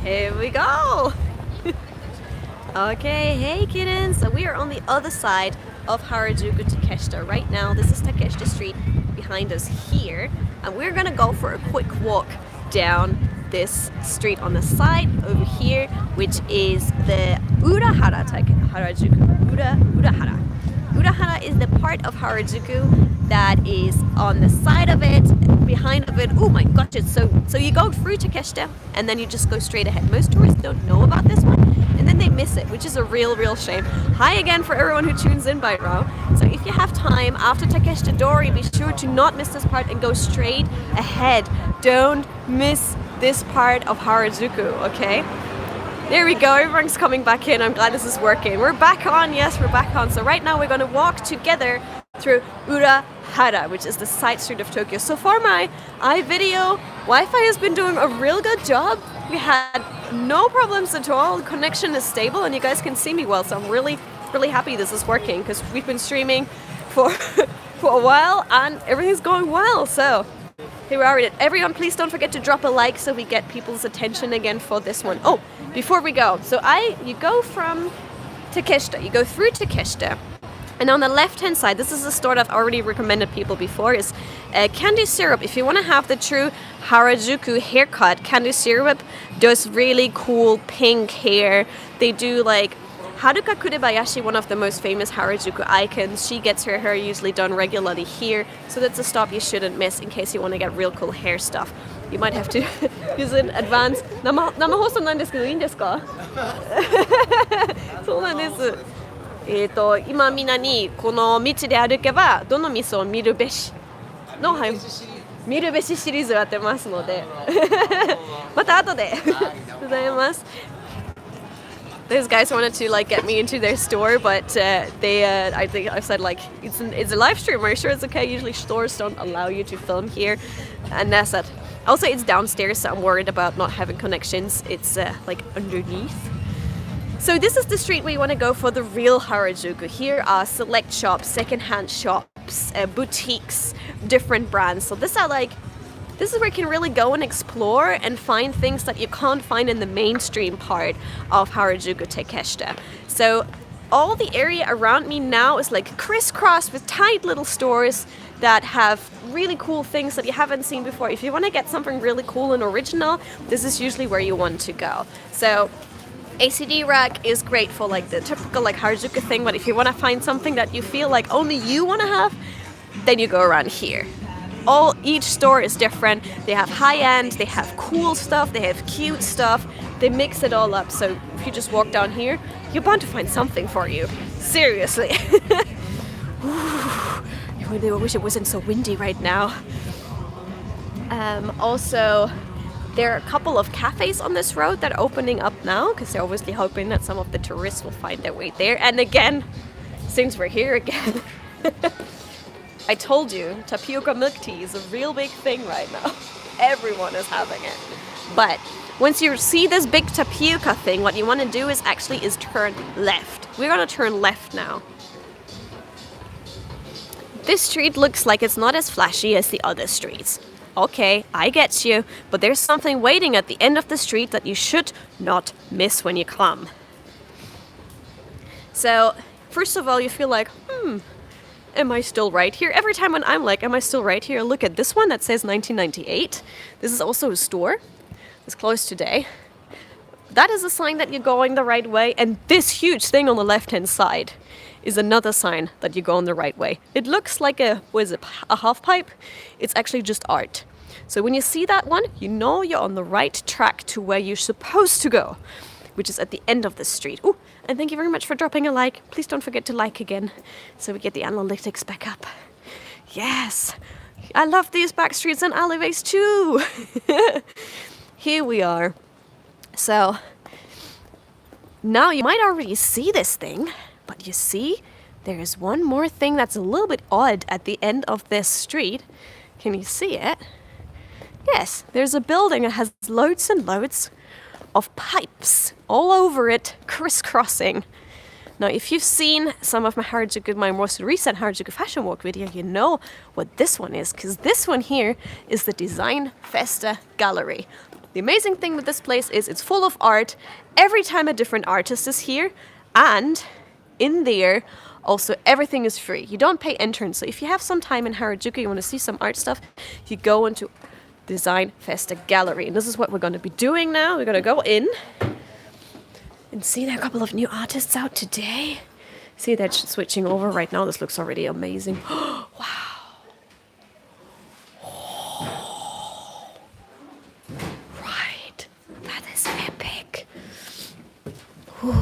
Here we go! Okay, hey kittens! So we are on the other side of Harajuku Takeshita. Right now, this is Takeshita Street behind us here, and we're gonna go for a quick walk down this street on the side over here, which is the Urahara Harajuku. Urahara. Urahara is the part of Harajuku that is on the side of it, behind of it. Oh my gosh, it's so you go through Takeshita and then you just go straight ahead. Most tourists don't know about this one and then they miss it, which is a real shame. Hi again for everyone who tunes in by now. So if you have time after Takeshita Dori, be sure to not miss this part and go straight ahead. Don't miss this part of Harajuku, okay? There we go, everyone's coming back in. I'm glad this is working. We're back on, yes, we're back on. So right now we're gonna walk together through Urahara, which is the side street of Tokyo. So far my iVideo Wi-Fi has been doing a real good job. We had no problems at all. The connection is stable and you guys can see me well. So I'm really happy this is working because we've been streaming for, for a while and everything's going well. So here we are. Everyone, please don't forget to drop a like so we get people's attention again for this one. Oh, before we go, so you go from Takeshita, you go through Takeshita, and on the left-hand side, this is a store that I've already recommended people before, is Candy Syrup. If you want to have the true Harajuku haircut, Candy Syrup does really cool pink hair. They do like Haruka Kurebayashi, one of the most famous Harajuku icons. She gets her hair usually done regularly here, so that's a stop you shouldn't miss in case you want to get real cool hair stuff. You might have to use an advance. 生放送なんですけどいいんですか？そうなんです。今みんなにこの道で歩けばどの店を見るべしの見るべしシリーズをやってますのでまた後でございます。Those guys wanted to like get me into their store, but I think I've said like it's a live stream. Are you sure it's okay? Usually stores don't allow you to film here, and that's it. Also, it's downstairs, so I'm worried about not having connections. It's like underneath. So this is the street where you want to go for the real Harajuku. Here are select shops, secondhand shops, boutiques, different brands. So this is where you can really go and explore and find things that you can't find in the mainstream part of Harajuku Takeshita. So all the area around me now is like crisscrossed with tight little stores that have really cool things that you haven't seen before. If you want to get something really cool and original, this is usually where you want to go. So ACD rack is great for like the typical like Harajuku thing, but if you want to find something that you feel like only you want to have, then you go around here. Each store is different. They have high-end, they have cool stuff, they have cute stuff. They mix it all up. So if you just walk down here, you're bound to find something for you. Seriously. I really wish it wasn't so windy right now. Also, there are a couple of cafes on this road that are opening up now because they're obviously hoping that some of the tourists will find their way there. And again, since we're here again, I told you, tapioca milk tea is a real big thing right now. Everyone is having it. But once you see this big tapioca thing, what you want to do is turn left. We're going to turn left now. This street looks like it's not as flashy as the other streets. Okay, I get you, but there's something waiting at the end of the street that you should not miss when you come. So, first of all, you feel like, am I still right here? Every time when I'm like, am I still right here? Look at this one that says 1998. This is also a store. It's closed today. That is a sign that you're going the right way. And this huge thing on the left-hand side is another sign that you're going the right way. It looks like a half pipe. It's actually just art. So when you see that one, you know you're on the right track to where you're supposed to go, which is at the end of the street. Ooh, and thank you very much for dropping a like. Please don't forget to like again so we get the analytics back up. Yes, I love these back streets and alleyways too. Here we are. So now you might already see this thing, but you see, there is one more thing that's a little bit odd at the end of this street. Can you see it? Yes, there's a building that has loads and loads of pipes all over it, crisscrossing. Now, if you've seen some of my most recent Harajuku Fashion Walk video, you know what this one is, because this one here is the Design Festa Gallery. The amazing thing with this place is it's full of art. Every time a different artist is here, and in there, also everything is free. You don't pay entrance. So if you have some time in Harajuku, you want to see some art stuff, you go into Design Festa Gallery. And this is what we're going to be doing now. We're going to go in and see there are a couple of new artists out today. See, they're switching over right now. This looks already amazing. Wow. Epic. Whew.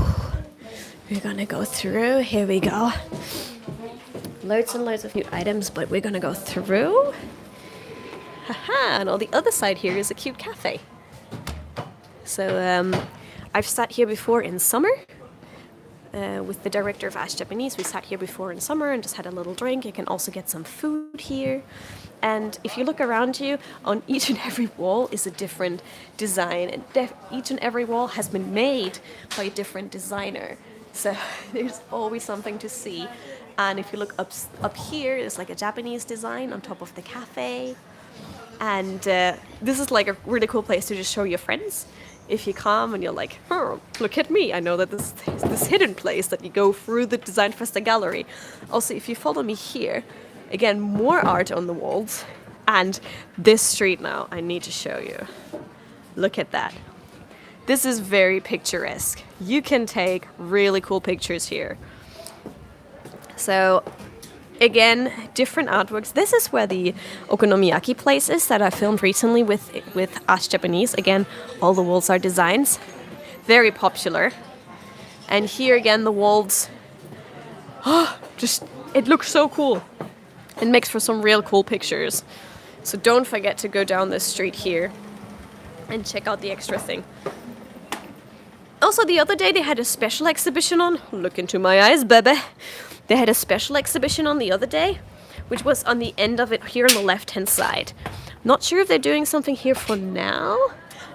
We're gonna go through. Here we go. Loads and loads of new items, but we're gonna go through. Haha! And on the other side here is a cute cafe. So I've sat here before in summer with the director of Ask Japanese. We sat here before in summer and just had a little drink. You can also get some food here. And if you look around you, on each and every wall is a different design. And each and every wall has been made by a different designer. So there's always something to see. And if you look up here, there's like a Japanese design on top of the cafe. And this is like a really cool place to just show your friends. If you come and you're like, look at me. I know that this hidden place that you go through the Design Festa Gallery. Also, if you follow me here, again, more art on the walls. And this street now, I need to show you. Look at that. This is very picturesque. You can take really cool pictures here. So, again, different artworks. This is where the okonomiyaki place is that I filmed recently with Ask Japanese. Again, all the walls are designs. Very popular. And here again, the walls. It looks so cool. It makes for some real cool pictures. So don't forget to go down this street here and check out the extra thing. Also, the other day they had a special exhibition on. Look into my eyes, baby. They had a special exhibition on the other day, which was on the end of it here on the left-hand side. Not sure if they're doing something here for now.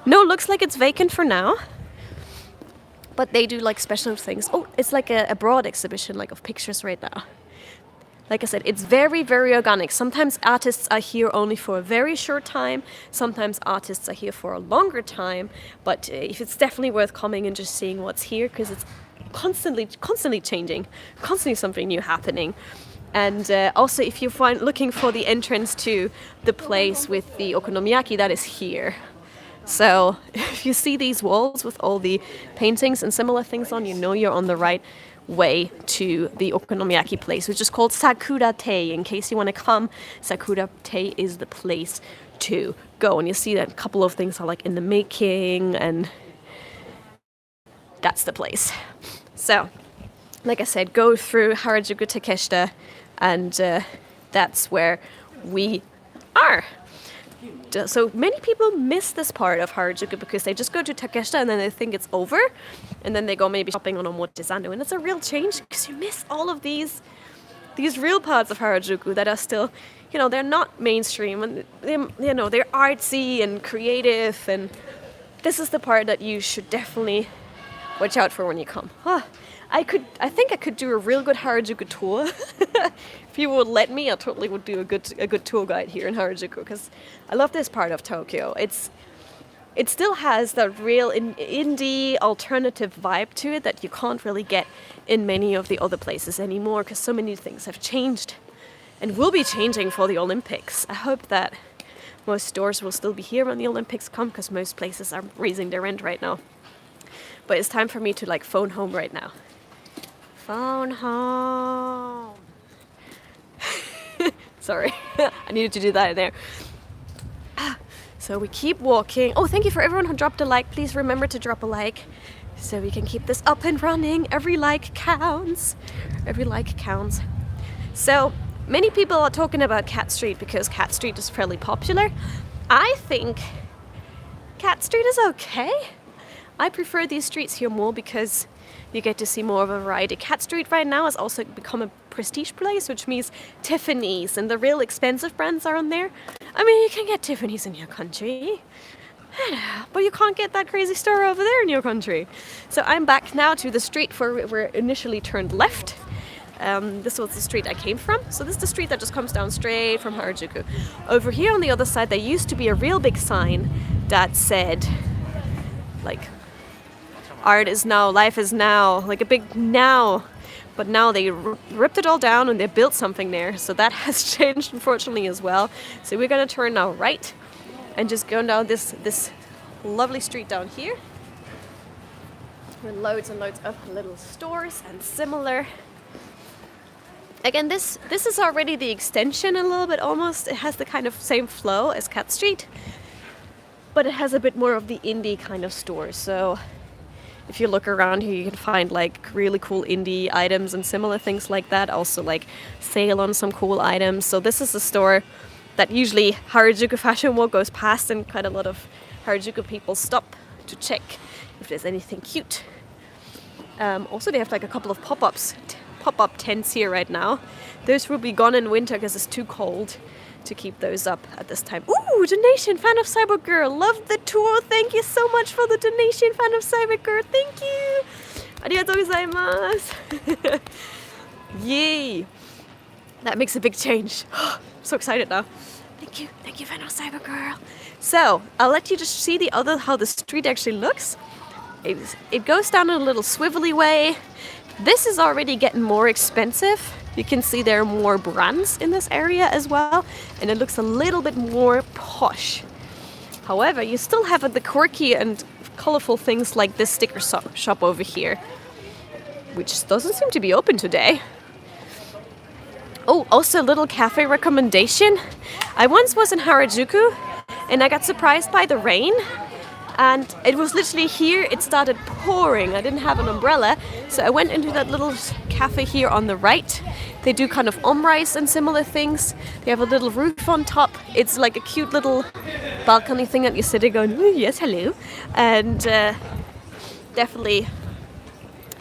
No, looks like it's vacant for now. But they do like special things. Oh, it's like a broad exhibition like of pictures right now. Like I said, it's very, very organic. Sometimes artists are here only for a very short time. Sometimes artists are here for a longer time. But if it's definitely worth coming and just seeing what's here, because it's constantly changing, constantly something new happening. And also, if you find looking for the entrance to the place with the okonomiyaki, that is here. So if you see these walls with all the paintings and similar things on, you know you're on the right way to the okonomiyaki place, which is called Sakura Tei. In case you want to come, Sakura Tei is the place to go. And you see that a couple of things are like in the making, and that's the place. So, like I said, go through Harajuku Takeshita, and that's where we are. So many people miss this part of Harajuku because they just go to Takeshita and then they think it's over, and then they go maybe shopping on Omotesando, and it's a real change because you miss all of these real parts of Harajuku that are still, they're not mainstream, and they're artsy and creative, and this is the part that you should definitely watch out for when you come. I think I could do a real good Harajuku tour. If you would let me, I totally would do a good tour guide here in Harajuku, because I love this part of Tokyo. It still has that real indie alternative vibe to it that you can't really get in many of the other places anymore, because so many things have changed and will be changing for the Olympics. I hope that most stores will still be here when the Olympics come, because most places are raising their rent right now. But it's time for me to phone home right now. Phone home. Sorry, I needed to do that in there. So we keep walking. Oh, thank you for everyone who dropped a like. Please remember to drop a like so we can keep this up and running. Every like counts. Every like counts. So many people are talking about Cat Street because Cat Street is fairly popular. I think Cat Street is okay. I prefer these streets here more because you get to see more of a variety. Cat Street right now has also become a prestige place, which means Tiffany's and the real expensive brands are on there. I mean, you can get Tiffany's in your country, but you can't get that crazy store over there in your country. So I'm back now to the street where we initially turned left. This was the street I came from. So this is the street that just comes down straight from Harajuku. Over here on the other side, there used to be a real big sign that said, like, art is now, life is now, like a big now. But now they ripped it all down and they built something there. So that has changed, unfortunately, as well. So we're going to turn now right and just go down this lovely street down here. With loads and loads of little stores and similar. Again, this is already the extension a little bit almost. It has the kind of same flow as Cat Street. But it has a bit more of the indie kind of stores. So if you look around here, you can find like really cool indie items and similar things like that. Also like sale on some cool items. So this is a store that usually Harajuku Fashion Walk goes past, and quite a lot of Harajuku people stop to check if there's anything cute. Also they have like a couple of pop-up tents here right now. Those will be gone in winter because it's too cold to keep those up at this time. Ooh, donation, fan of Cybergirl. Love the tour. Thank you so much for the donation, fan of Cybergirl. Thank you. Arigatou gozaimasu. Yay. That makes a big change. I'm so excited now. Thank you, fan of Cybergirl. So, I'll let you just see how the street actually looks. It goes down in a little swivelly way. This is already getting more expensive. You can see there are more brands in this area as well, and it looks a little bit more posh. However, you still have the quirky and colorful things like this sticker shop over here, which doesn't seem to be open today. Oh, also a little cafe recommendation. I once was in Harajuku and I got surprised by the rain. And it was literally here, it started pouring. I didn't have an umbrella, so I went into that little cafe here on the right. They do kind of omrice and similar things. They have a little roof on top. It's like a cute little balcony thing that you're sitting on. Ooh, yes, hello. And definitely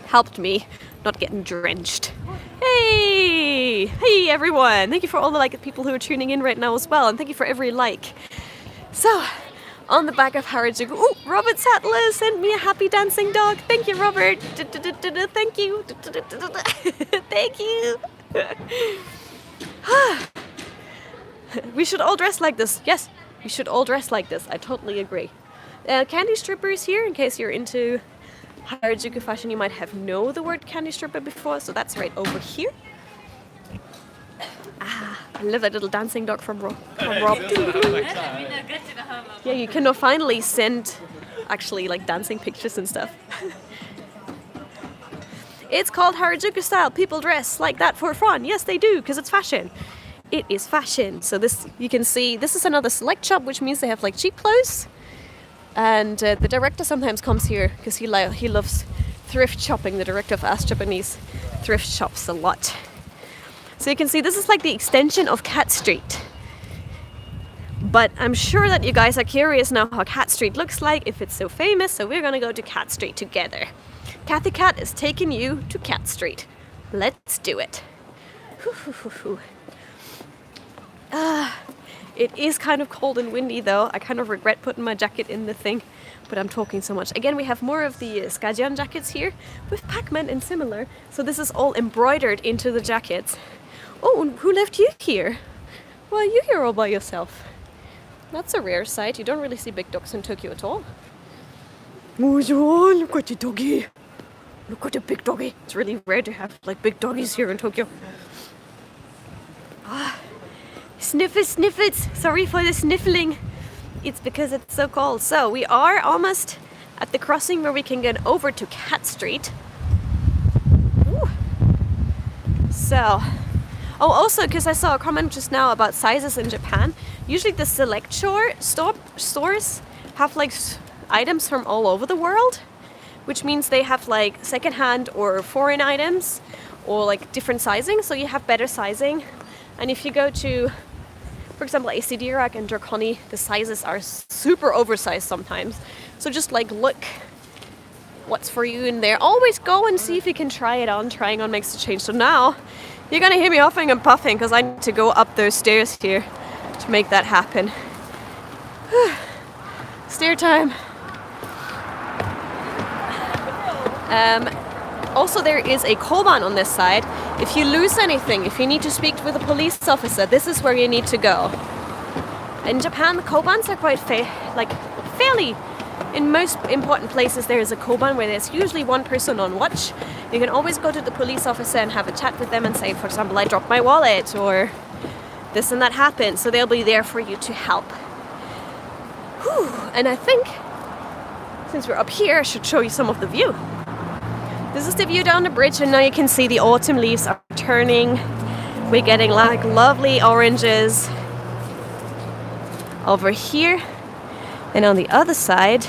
helped me not getting drenched. Hey everyone! Thank you for all the people who are tuning in right now as well, and thank you for every like. So, on the back of Harajuku. Ooh, Robert Sattler sent me a happy dancing dog. Thank you, Robert. Thank you. Thank you. We should all dress like this. Yes, we should all dress like this. I totally agree. Candy strippers here, in case you're into Harajuku fashion, you might have known the word candy stripper before, so that's right over here. I love that little dancing dog from Rob. Yeah, you can now finally send actually dancing pictures and stuff. It's called Harajuku style. People dress like that for fun. Yes, they do, because it's fashion. It is fashion. So this, you can see, this is another select shop, which means they have cheap clothes. And the director sometimes comes here because he loves thrift shopping. The director of Ask Japanese thrift shops a lot. So you can see this is the extension of Cat Street. But I'm sure that you guys are curious now how Cat Street looks like, if it's so famous, so we're gonna go to Cat Street together. Kathy Cat is taking you to Cat Street. Let's do it. It is kind of cold and windy though. I kind of regret putting my jacket in the thing, but I'm talking so much. Again, we have more of the Skajian jackets here with Pac-Man and similar. So this is all embroidered into the jackets. Oh, who left you here? Well, you're here all by yourself. That's a rare sight. You don't really see big dogs in Tokyo at all. Oh, look at the doggy. Look at the big doggy. It's really rare to have big doggies here in Tokyo. Sniffits. Sorry for the sniffling. It's because it's so cold. So we are almost at the crossing where we can get over to Cat Street. Ooh. So, also because I saw a comment just now about sizes in Japan. Usually the select stores have items from all over the world, which means they have secondhand or foreign items or different sizing, so you have better sizing. And if you go to, for example, AC Dirac and Draconi, the sizes are super oversized sometimes. So just look what's for you in there. Always go and see if you can try it on. Trying on makes a change. So now you're gonna hear me huffing and puffing because I need to go up those stairs here to make that happen. Stair time. Also, there is a koban on this side. If you lose anything, if you need to speak with a police officer, this is where you need to go. In Japan, the kobans are quite fairly, in most important places there is a koban where there's usually one person on watch. You can always go to the police officer and have a chat with them and say, for example, I dropped my wallet or this and that happened. So they'll be there for you to help. Whew. And I think since we're up here, I should show you some of the view. This is the view down the bridge, and now you can see the autumn leaves are turning. We're getting like lovely oranges over here, and on the other side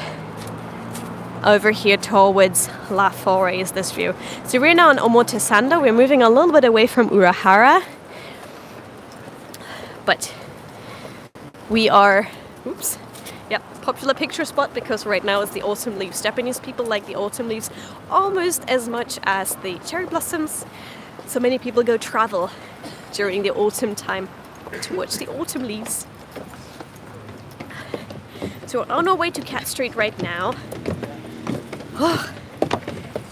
over here towards La Forêt is this view. So we're now in Omotesando. We're moving a little bit away from Urahara, but we are popular picture spot because right now is the autumn leaves. Japanese people like the autumn leaves almost as much as the cherry blossoms, so many people go travel during the autumn time to watch the autumn leaves. So we're on our way to Cat Street right now.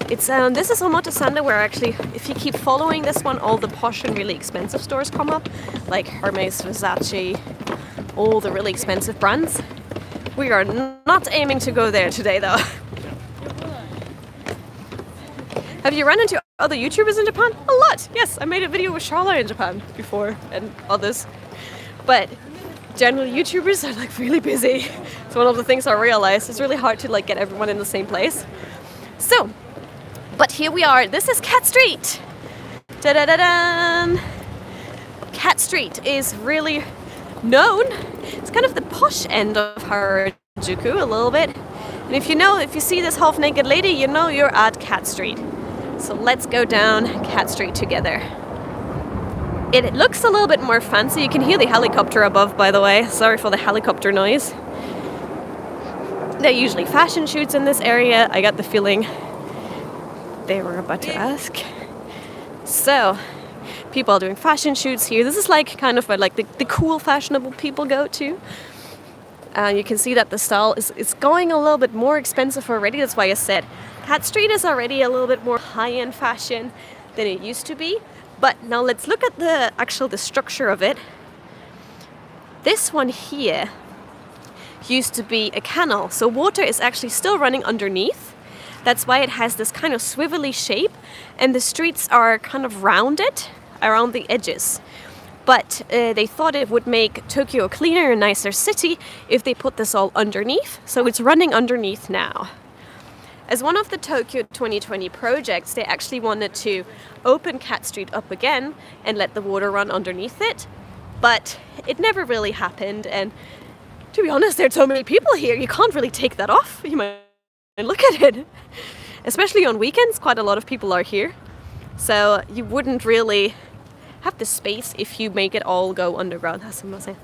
It's this is Omotesando, where actually, if you keep following this one, all the posh and really expensive stores come up, like Hermes, Versace, all the really expensive brands. We are not aiming to go there today, though. Have you run into other YouTubers in Japan? A lot! Yes, I made a video with Charlotte in Japan before, and others. But generally, YouTubers are like really busy. It's one of the things I realized. It's really hard to like get everyone in the same place. So, but here we are. This is Cat Street. Da-da-da-dan! Cat Street is really known. It's kind of the posh end of Harajuku a little bit. And if you see this half-naked lady, you know you're at Cat Street. So let's go down Cat Street together. It looks a little bit more fancy. You can hear the helicopter above, by the way. Sorry for the helicopter noise. There are usually fashion shoots in this area. I got the feeling they were about to ask. So, people are doing fashion shoots here. This is like kind of where like the cool fashionable people go to. You can see that the style is going a little bit more expensive already. That's why I said Cat Street is already a little bit more high-end fashion than it used to be. But now let's look at the structure of it. This one here used to be a canal, so water is actually still running underneath. That's why it has this kind of swivelly shape, and the streets are kind of rounded around the edges. But they thought it would make Tokyo a cleaner and nicer city if they put this all underneath, so it's running underneath now. As one of the Tokyo 2020 projects, they actually wanted to open Cat Street up again and let the water run underneath it, but it never really happened, and to be honest, there are so many people here, you can't really take that off. You might look at it. Especially on weekends, quite a lot of people are here, so you wouldn't really have the space if you make it all go underground. That's what I'm saying.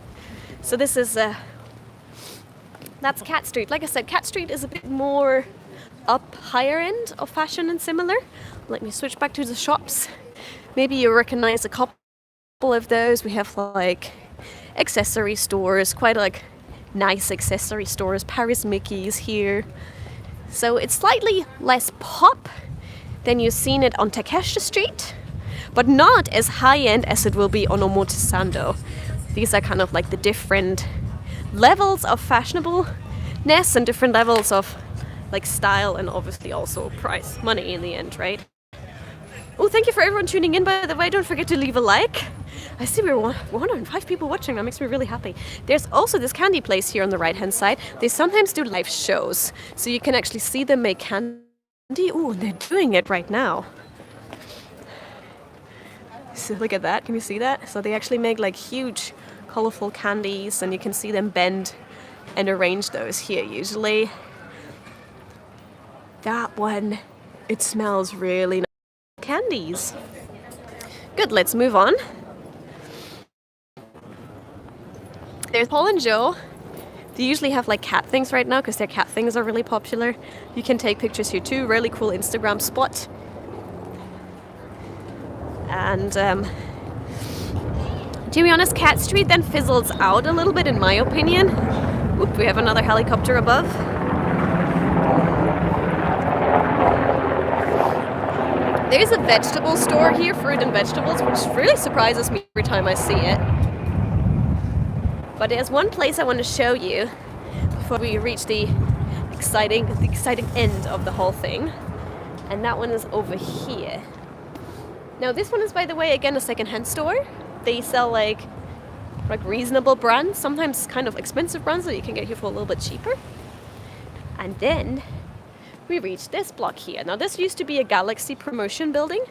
So this is that's Cat Street. Like I said, Cat Street is a bit more up higher end of fashion and similar. Let me switch back to the shops. Maybe you recognize a couple of those. We have like accessory stores, quite like nice accessory stores. Paris Mickey's here. So it's slightly less pop than you've seen it on Takeshita Street, but not as high-end as it will be on Omotesando. These are kind of like the different levels of fashionableness and different levels of like style and obviously also price, money in the end, right? Oh, thank you for everyone tuning in, by the way. Don't forget to leave a like. I see we're 105 people watching. That makes me really happy. There's also this candy place here on the right-hand side. They sometimes do live shows, so you can actually see them make candy. Oh, they're doing it right now. So look at that. Can you see that? So they actually make like huge, colorful candies, and you can see them bend and arrange those here usually. That one, it smells really nice. Candies. Good, let's move on. There's Paul and Joe. They usually have like cat things right now because their cat things are really popular. You can take pictures here too. Really cool Instagram spot. And to be honest, Cat Street then fizzles out a little bit in my opinion. Oop, we have another helicopter above. There's a vegetable store here, fruit and vegetables, which really surprises me every time I see it. But there's one place I want to show you before we reach the exciting end of the whole thing. And that one is over here. Now this one is, by the way, again a secondhand store. They sell like reasonable brands, sometimes kind of expensive brands that you can get here for a little bit cheaper. And then we reach this block here. Now this used to be a Galaxy promotion building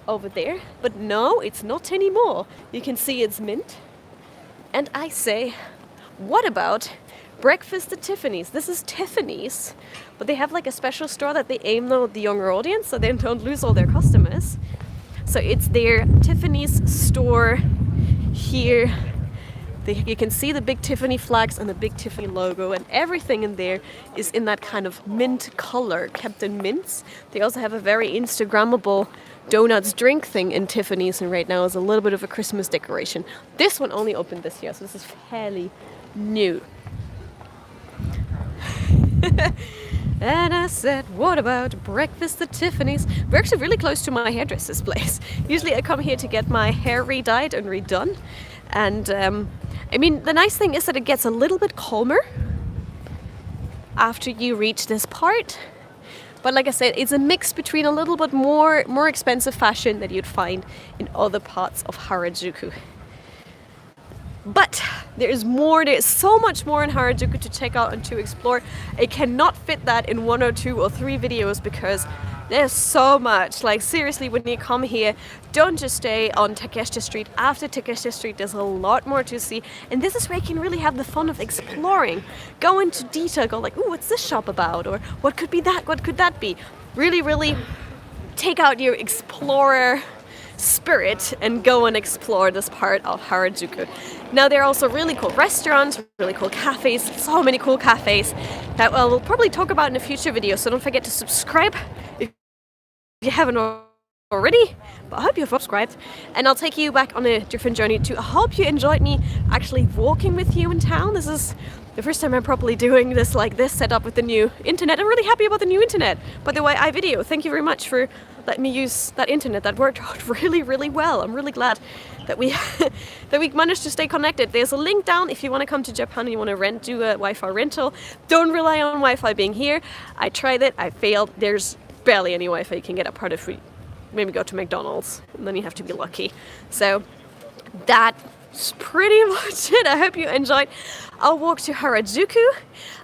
over there, but no, it's not anymore. You can see it's mint. And I say, what about breakfast at Tiffany's? This is Tiffany's, but they have like a special store that they aim though at the younger audience so they don't lose all their customers. So it's their Tiffany's store here. You can see the big Tiffany flags and the big Tiffany logo, and everything in there is in that kind of mint color, kept in mints. They also have a very Instagrammable donuts drink thing in Tiffany's, and right now is a little bit of a Christmas decoration. This one only opened this year, so this is fairly new. And I said, what about breakfast at Tiffany's? We're actually really close to my hairdresser's place. Usually I come here to get my hair re-dyed and redone. And I mean, the nice thing is that it gets a little bit calmer after you reach this part. But like I said, it's a mix between a little bit more expensive fashion that you'd find in other parts of Harajuku. But there's so much more in Harajuku to check out and to explore. I cannot fit that in 1 or 2 or 3 videos because there's so much. Like seriously, when you come here, don't just stay on Takeshita Street. After Takeshita Street, there's a lot more to see. And this is where you can really have the fun of exploring. Go into detail, go like, ooh, what's this shop about? Or what could be that? What could that be? Really, really take out your explorer spirit and go and explore this part of Harajuku. Now there are also really cool restaurants, really cool cafes, so many cool cafes that we'll probably talk about in a future video, so don't forget to subscribe if you haven't already, but I hope you've subscribed, and I'll take you back on a different journey too. I hope you enjoyed me actually walking with you in town. This is the first time I'm properly doing this like this, set up with the new internet. I'm really happy about the new internet. By the way, iVideo, thank you very much for letting me use that internet. That worked out really, really well. I'm really glad that we that we managed to stay connected. There's a link down if you want to come to Japan and you want to do a Wi-Fi rental. Don't rely on Wi-Fi being here. I tried it, I failed. There's barely any Wi-Fi you can get apart of maybe go to McDonald's, and then you have to be lucky. So that's pretty much it. I hope you enjoyed our walk to Harajuku.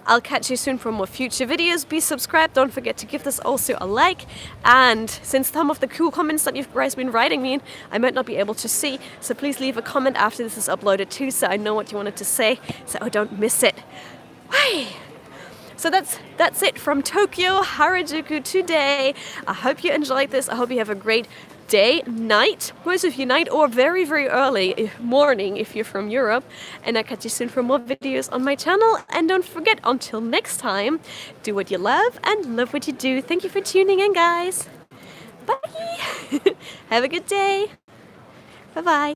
I'll catch you soon for more future videos. Be subscribed. Don't forget to give this also a like. And since some of the cool comments that you've guys been writing me, I might not be able to see, so please leave a comment after this is uploaded too, so I know what you wanted to say, so I don't miss it. Bye. So that's it from Tokyo, Harajuku today. I hope you enjoyed this. I hope you have a great day, night, most of you night, or very, very early morning if you're from Europe. And I'll catch you soon for more videos on my channel. And don't forget, until next time, do what you love and love what you do. Thank you for tuning in, guys. Bye. Have a good day. Bye-bye.